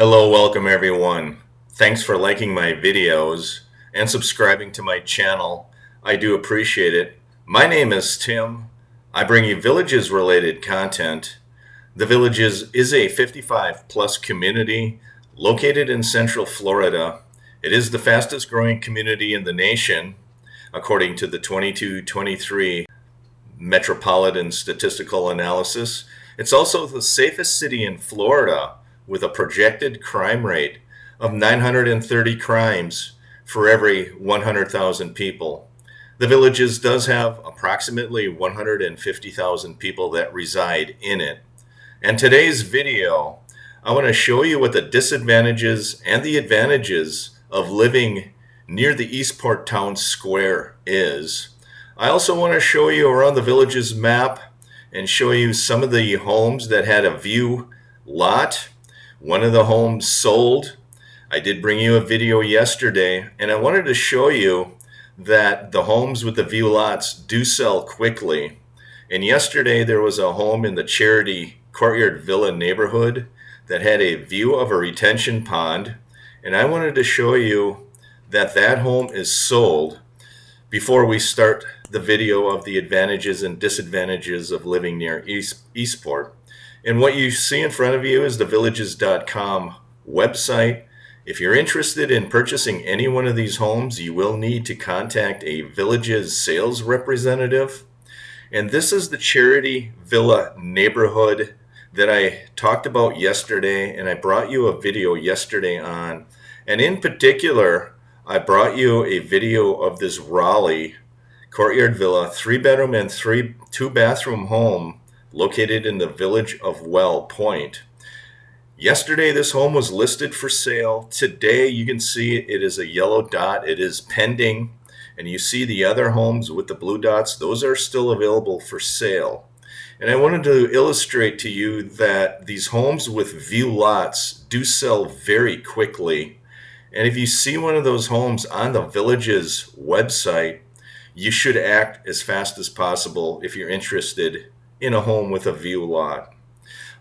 Hello, welcome everyone. Thanks for liking my videos and subscribing to my channel. I do appreciate it. My name is Tim. I bring you Villages related content. The Villages is a 55 plus community located in Central Florida. It is the fastest growing community in the nation, according to the 22-23 Metropolitan Statistical Analysis. It's also the safest city in Florida, with a projected crime rate of 930 crimes for every 100,000 people. The Villages does have approximately 150,000 people that reside in it. And today's video, I want to show you what the disadvantages and the advantages of living near the Eastport town square is. I also want to show you around the Villages map and show you some of the homes that had a view lot. One of the homes sold. I did bring you a video yesterday, and I wanted to show you that the homes with the view lots do sell quickly. And yesterday there was a home in the Charity Courtyard Villa neighborhood that had a view of a retention pond, and I wanted to show you that that home is sold before we start the video of the advantages and disadvantages of living near Eastport. And what you see in front of you is the villages.com website. If you're interested in purchasing any one of these homes, you will need to contact a Villages sales representative. And this is the Charity Villa neighborhood that I talked about yesterday, and I brought you a video yesterday on. And in particular, I brought you a video of this Raleigh Courtyard Villa 3-bedroom and 2-bathroom home located in the village of Well Point. Yesterday this home was listed for sale. Today you can see it is a yellow dot. It is pending, and you see the other homes with the blue dots. Those are still available for sale. And I wanted to illustrate to you that these homes with view lots do sell very quickly. And if you see one of those homes on the Villages website, you should act as fast as possible if you're interested in a home with a view lot.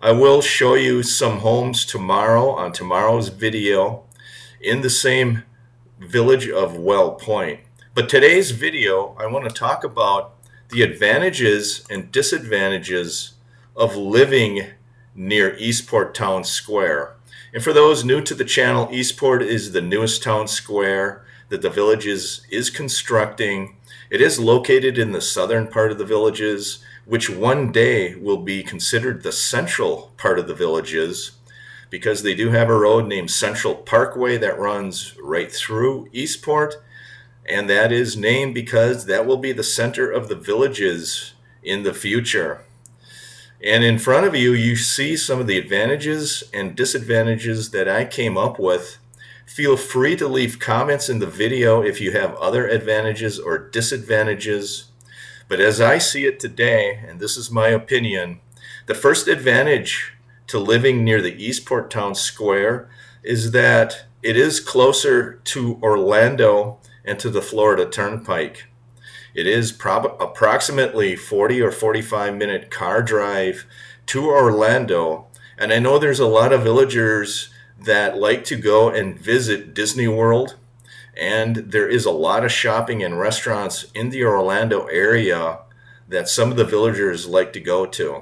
I will show you some homes tomorrow on tomorrow's video in the same village of Well Point. But today's video, I want to talk about the advantages and disadvantages of living near Eastport Town Square. And for those new to the channel, Eastport is the newest town square that the Villages is constructing. It is located in the southern part of the Villages, which one day will be considered the central part of the Villages, because they do have a road named Central Parkway that runs right through Eastport, and that is named because that will be the center of the Villages in the future. And in front of you, you see some of the advantages and disadvantages that I came up with. Feel free to leave comments in the video if you have other advantages or disadvantages. But as I see it today, and this is my opinion, the first advantage to living near the Eastport Town Square is that it is closer to Orlando and to the Florida Turnpike. It is approximately 40 or 45-minute car drive to Orlando. And I know there's a lot of villagers that like to go and visit Disney World. And there is a lot of shopping and restaurants in the Orlando area that some of the villagers like to go to.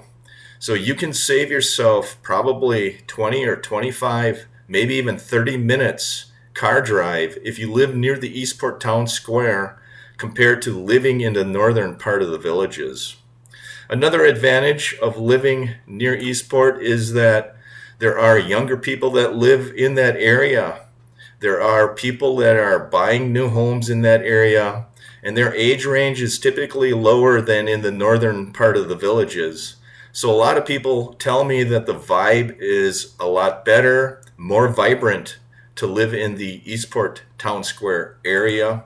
So you can save yourself probably 20 or 25, maybe even 30 minutes car drive if you live near the Eastport Town Square compared to living in the northern part of the Villages. Another advantage of living near Eastport is that there are younger people that live in that area. There are people that are buying new homes in that area, and their age range is typically lower than in the northern part of the Villages. So a lot of people tell me that the vibe is a lot better, more vibrant to live in the Eastport Town Square area.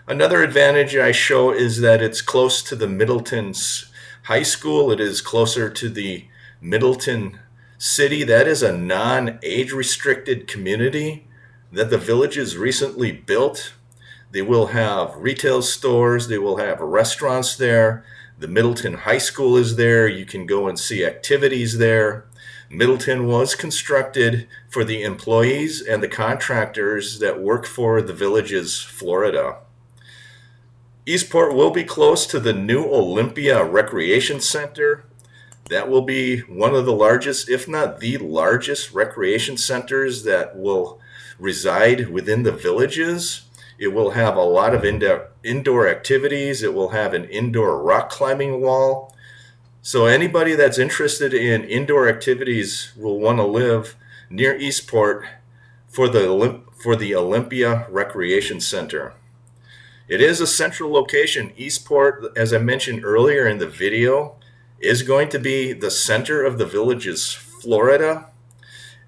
Another advantage I show is that it's close to the Middleton High School. It is closer to the Middleton city. That is a non-age restricted community that the Villages recently built. They will have retail stores, they will have restaurants there. The Middleton High School is there. You can go and see activities there. Middleton was constructed for the employees and the contractors that work for the Villages, Florida. Eastport will be close to the new Olympia Recreation Center. That will be one of the largest, if not the largest, recreation centers that will reside within the Villages. It will have a lot of indoor activities. It will have an indoor rock climbing wall. So anybody that's interested in indoor activities will want to live near Eastport for the Olympia Recreation Center. It is a central location. Eastport, as I mentioned earlier in the video, is going to be the center of the Villages, Florida,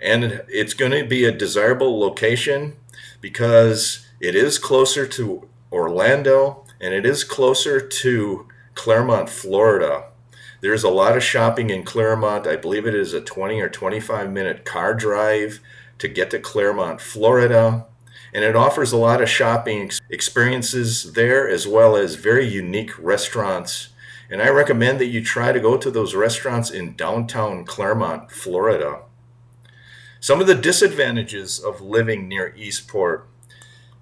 and it's going to be a desirable location because it is closer to Orlando and it is closer to Clermont, Florida. There's a lot of shopping in Clermont. I believe it is a 20 or 25-minute car drive to get to Clermont, Florida. And it offers a lot of shopping experiences there, as well as very unique restaurants. And I recommend that you try to go to those restaurants in downtown Clermont, Florida. Some of the disadvantages of living near Eastport.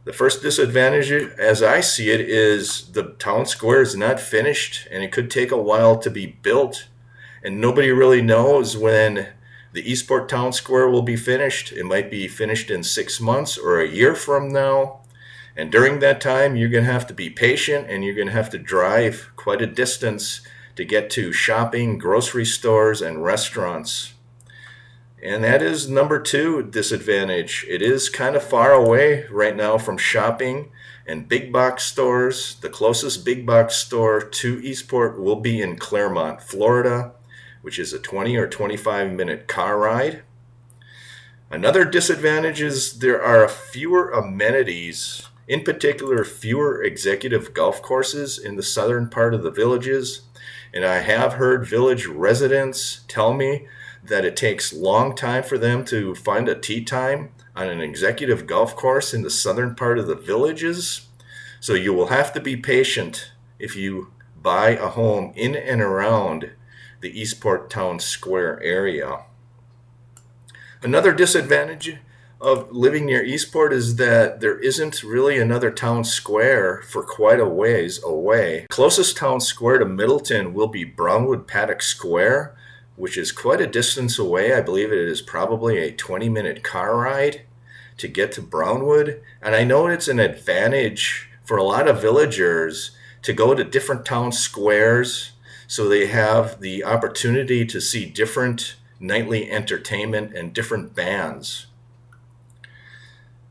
The first disadvantage, as I see it, is the town square is not finished and it could take a while to be built. And nobody really knows when the Eastport town square will be finished. It might be finished in 6 months or a year from now. And during that time, you're going to have to be patient and you're going to have to drive quite a distance to get to shopping, grocery stores, and restaurants. And that is number 2 disadvantage. It is kind of far away right now from shopping and big box stores. The closest big box store to Eastport will be in Clermont, Florida, which is a 20 or 25-minute car ride. Another disadvantage is there are fewer amenities, in particular fewer executive golf courses in the southern part of the Villages. And I have heard village residents tell me that it takes a long time for them to find a tee time on an executive golf course in the southern part of the Villages. So you will have to be patient if you buy a home in and around the Eastport Town Square area. Another disadvantage of living near Eastport is that there isn't really another town square for quite a ways away. Closest town square to Middleton will be Brownwood Paddock Square, which is quite a distance away. I believe it is probably a 20-minute car ride to get to Brownwood. And I know it's an advantage for a lot of villagers to go to different town squares so they have the opportunity to see different nightly entertainment and different bands.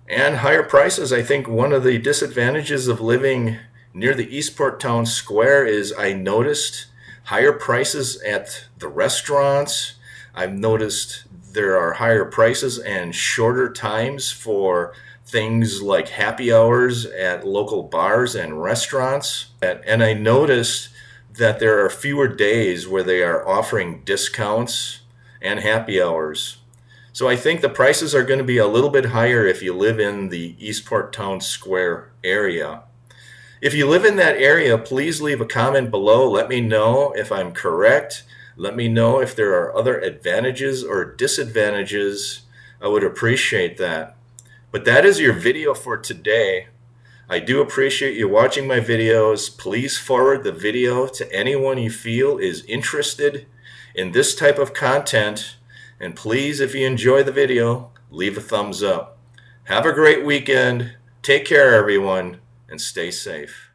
And higher prices. I think one of the disadvantages of living near the Eastport Town Square is I noticed higher prices at the restaurants. I've noticed there are higher prices and shorter times for things like happy hours at local bars and restaurants. And I noticed that there are fewer days where they are offering discounts and happy hours. So I think the prices are going to be a little bit higher if you live in the Eastport Town Square area. If you live in that area, please leave a comment below. Let me know if I'm correct. Let me know if there are other advantages or disadvantages. I would appreciate that. But that is your video for today. I do appreciate you watching my videos. Please forward the video to anyone you feel is interested in this type of content. And please, if you enjoy the video, leave a thumbs up. Have a great weekend. Take care, everyone, and stay safe.